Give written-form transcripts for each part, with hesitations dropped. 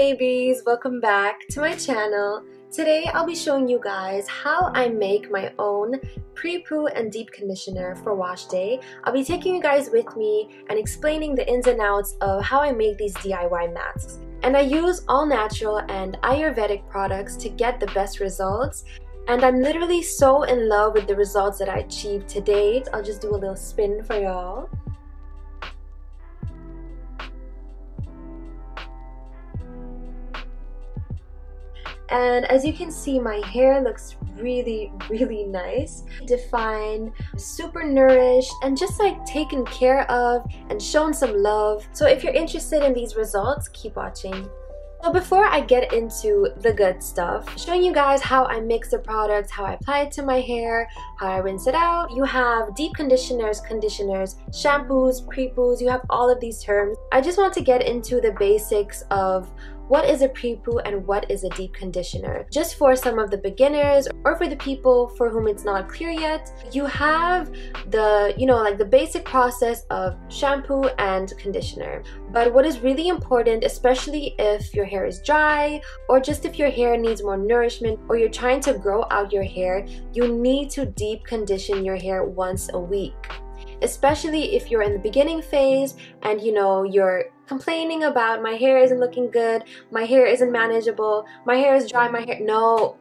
babies, welcome back to my channel. Today I'll be showing you guys how I make my own pre-poo and deep conditioner for wash day. I'll be taking you guys with me and explaining the ins and outs of how I make these DIY masks. And I use all natural and Ayurvedic products to get the best results. And I'm literally so in love with the results that I achieved to date. I'll just do a little spin for y'all. And as you can see, my hair looks really nice, defined, super nourished, and just like taken care of and shown some love. So if you're interested in these results, keep watching. So before I get into the good stuff, showing you guys how I mix the products, how I apply it to my hair, how I rinse it out. You have deep conditioners, shampoos, pre-poos, you have all of these terms. I just want to get into the basics of what is a pre-poo and what is a deep conditioner. Just for some of the beginners or for the people for whom it's not clear yet, you have the, like the basic process of shampoo and conditioner. But what is really important, especially if your hair is dry or just if your hair needs more nourishment or you're trying to grow out your hair, you need to deep condition your hair once a week. Especially if you're in the beginning phase and you're complaining about my hair isn't looking good, my hair isn't manageable, my hair is dry, my hair. No.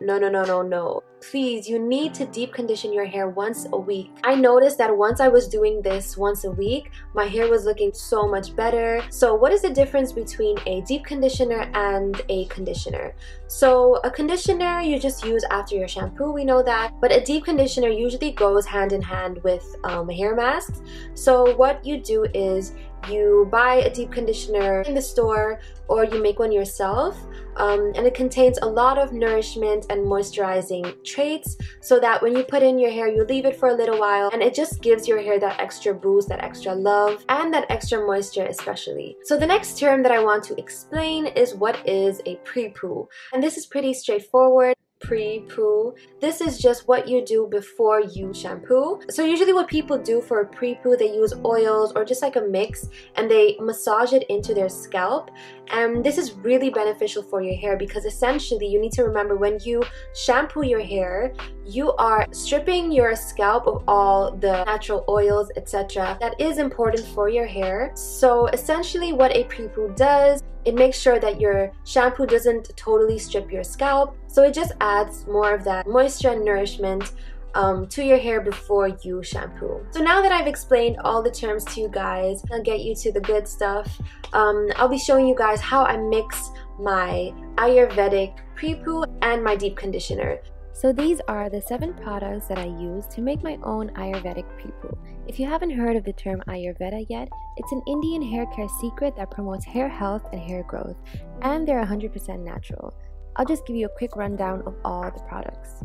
Please, you need to deep condition your hair once a week. I noticed that once I was doing this once a week, my hair was looking so much better. So what is the difference between a deep conditioner and a conditioner? So a conditioner you just use after your shampoo, we know that, but a deep conditioner usually goes hand in hand with hair masks. So what you do is you buy a deep conditioner in the store or you make one yourself, and it contains a lot of nourishment and moisturizing traits so that when you put in your hair, you leave it for a little while and it just gives your hair that extra boost, that extra love, and that extra moisture especially. So the next term that I want to explain is what is a pre-poo, and this is pretty straightforward. Pre-poo. This is just what you do before you shampoo. So usually what people do for a pre-poo, they use oils or just like a mix and they massage it into their scalp. And this is really beneficial for your hair because essentially you need to remember when you shampoo your hair, you are stripping your scalp of all the natural oils, etc. that is important for your hair. So essentially what a pre-poo does, it makes sure that your shampoo doesn't totally strip your scalp. So it just adds more of that moisture and nourishment to your hair before you shampoo. So now that I've explained all the terms to you guys, I'll get you to the good stuff. I'll be showing you guys how I mix my Ayurvedic pre-poo and my deep conditioner. So these are the 7 products that I use to make my own Ayurvedic pre-poo. If you haven't heard of the term Ayurveda yet, it's an Indian hair care secret that promotes hair health and hair growth, and they're 100% natural. I'll just give you a quick rundown of all the products.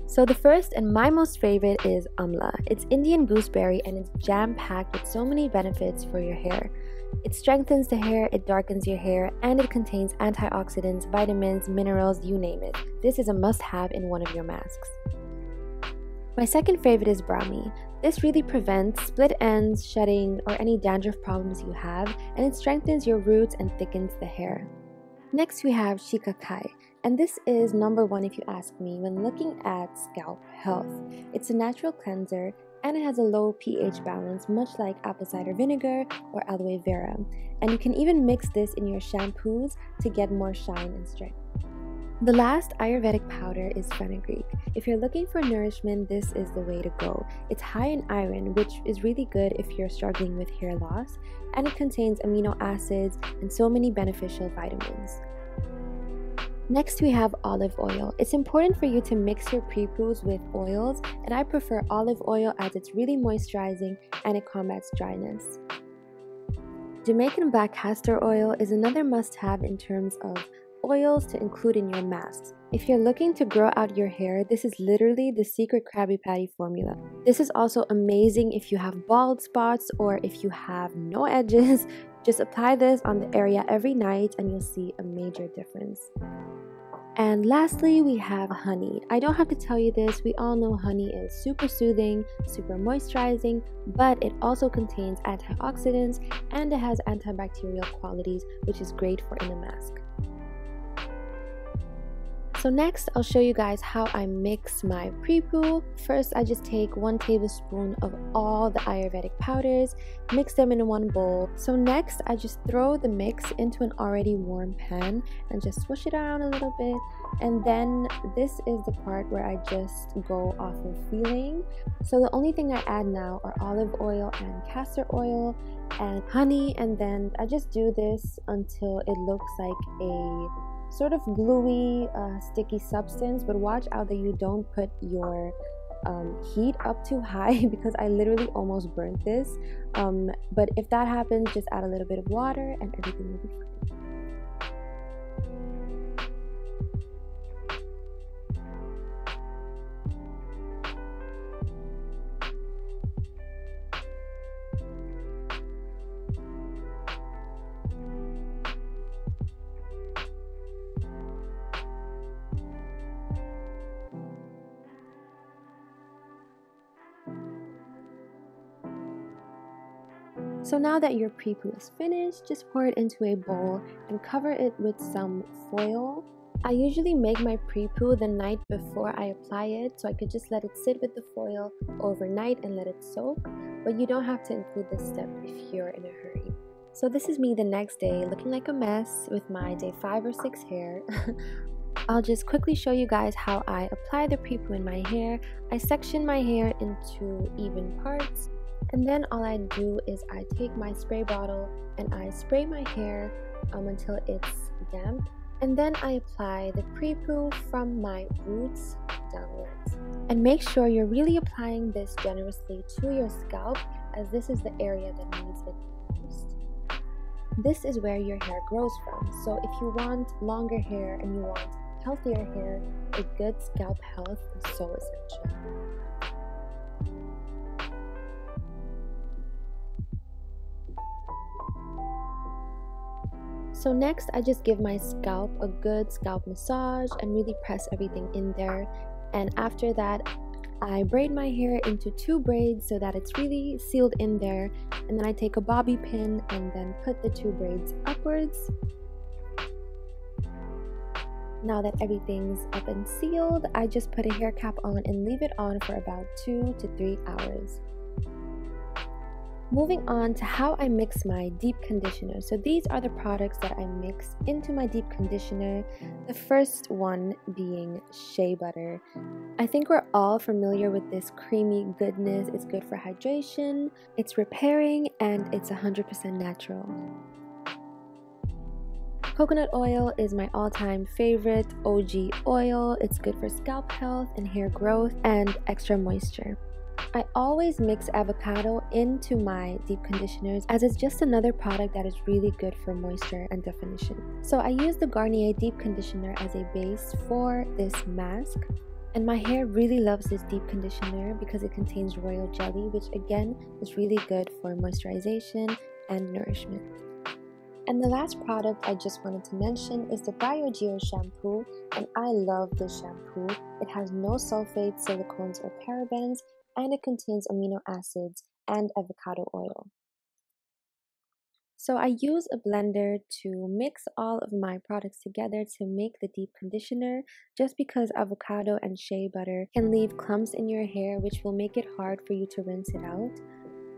So the first and my most favorite is Amla. It's Indian gooseberry and it's jam-packed with so many benefits for your hair. It strengthens the hair, it darkens your hair, and it contains antioxidants, vitamins, minerals, you name it. This is a must-have in one of your masks. My second favorite is Brahmi. This really prevents split ends, shedding, or any dandruff problems you have, and it strengthens your roots and thickens the hair. Next we have Shikakai, and this is number 1 if you ask me when looking at scalp health. It's a natural cleanser and it has a low pH balance, much like apple cider vinegar or aloe vera. And you can even mix this in your shampoos to get more shine and strength. The last Ayurvedic powder is fenugreek. If you're looking for nourishment, this is the way to go. It's high in iron, which is really good if you're struggling with hair loss, and it contains amino acids and so many beneficial vitamins. Next we have olive oil. It's important for you to mix your pre-poos with oils, and I prefer olive oil as it's really moisturizing and it combats dryness. Jamaican black castor oil is another must-have in terms of oils to include in your masks. If you're looking to grow out your hair, this is literally the secret Krabby Patty formula. This is also amazing if you have bald spots or if you have no edges. Just apply this on the area every night and you'll see a major difference. And lastly, we have honey. I don't have to tell you this, we all know honey is super soothing, super moisturizing, but it also contains antioxidants and it has antibacterial qualities, which is great for in a mask. So next, I'll show you guys how I mix my Prepoo. First, I just take 1 tablespoon of all the Ayurvedic powders, mix them in one bowl. So next, I just throw the mix into an already warm pan and just swish it around a little bit. And then this is the part where I just go off of feeling. So the only thing I add now are olive oil and castor oil and honey, and then I just do this until it looks like a sort of gluey, sticky substance, but watch out that you don't put your heat up too high because I literally almost burnt this. But if that happens, just add a little bit of water and everything will be fine. So now that your Prepoo is finished, just pour it into a bowl and cover it with some foil. I usually make my Prepoo the night before I apply it, so I could just let it sit with the foil overnight and let it soak, but you don't have to include this step if you're in a hurry. So this is me the next day looking like a mess with my day 5 or 6 hair. I'll just quickly show you guys how I apply the Prepoo in my hair. I section my hair into even parts. And then all I do is I take my spray bottle and I spray my hair until it's damp. And then I apply the Prepoo from my roots downwards. And make sure you're really applying this generously to your scalp, as this is the area that needs it most. This is where your hair grows from. So if you want longer hair and you want healthier hair, a good scalp health is so essential. So next, I just give my scalp a good scalp massage and really press everything in there. And after that, I braid my hair into 2 braids so that it's really sealed in there. And then I take a bobby pin and then put the 2 braids upwards. Now that everything's up and sealed, I just put a hair cap on and leave it on for about 2 to 3 hours. Moving on to how I mix my deep conditioner. So these are the products that I mix into my deep conditioner. The first one being shea butter. I think we're all familiar with this creamy goodness. It's good for hydration, it's repairing, and it's 100% natural. Coconut oil is my all-time favorite OG oil. It's good for scalp health and hair growth and extra moisture. I always mix avocado into my deep conditioners, as it's just another product that is really good for moisture and definition. So I use the Garnier deep conditioner as a base for this mask, and my hair really loves this deep conditioner because it contains royal jelly, which again is really good for moisturization and nourishment. And the last product I just wanted to mention is the Bio shampoo, and I love this shampoo. It has no sulfates, silicones, or parabens, and it contains amino acids and avocado oil. So I use a blender to mix all of my products together to make the deep conditioner, just because avocado and shea butter can leave clumps in your hair, which will make it hard for you to rinse it out.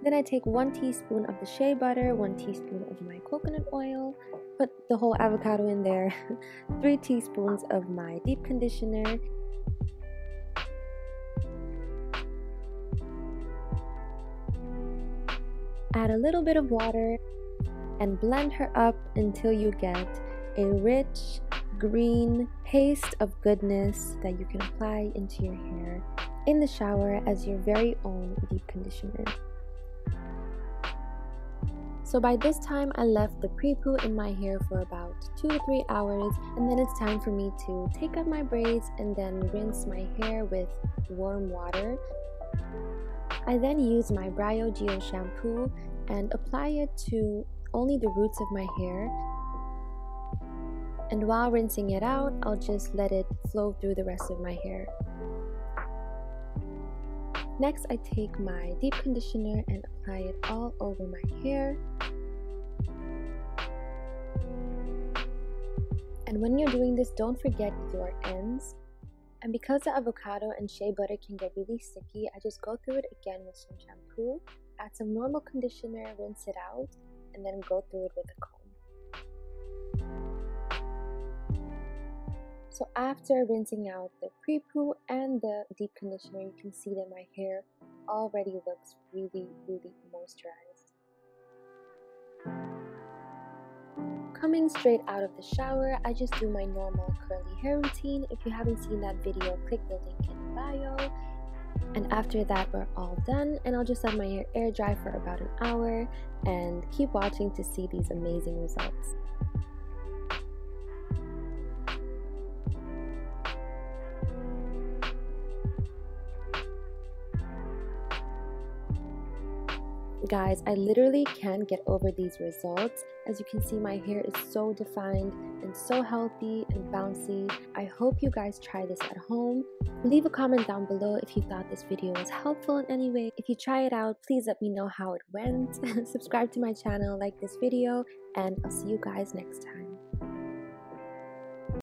Then I take 1 teaspoon of the shea butter, 1 teaspoon of my coconut oil, put the whole avocado in there, 3 teaspoons of my deep conditioner, add a little bit of water, and blend her up until you get a rich green paste of goodness that you can apply into your hair in the shower as your very own deep conditioner. So by this time, I left the Prepoo in my hair for about 2 to 3 hours, and then it's time for me to take out my braids and then rinse my hair with warm water. I then use my Bio shampoo and apply it to only the roots of my hair. And while rinsing it out, I'll just let it flow through the rest of my hair. Next, I take my deep conditioner and apply it all over my hair. And when you're doing this, don't forget your ends. And because the avocado and shea butter can get really sticky, I just go through it again with some shampoo, add some normal conditioner, rinse it out, and then go through it with a comb. So after rinsing out the Prepoo and the deep conditioner, you can see that my hair already looks really, really moisturized. Coming straight out of the shower, I just do my normal curly hair routine. If you haven't seen that video, click the link in the bio. And after that, we're all done, and I'll just let my hair air dry for about an hour and keep watching to see these amazing results. Guys, I literally can't get over these results. As you can see, my hair is so defined and so healthy and bouncy. I hope you guys try this at home. Leave a comment down below if you thought this video was helpful in any way. If you try it out, please let me know how it went. Subscribe to my channel, like this video, and I'll see you guys next time.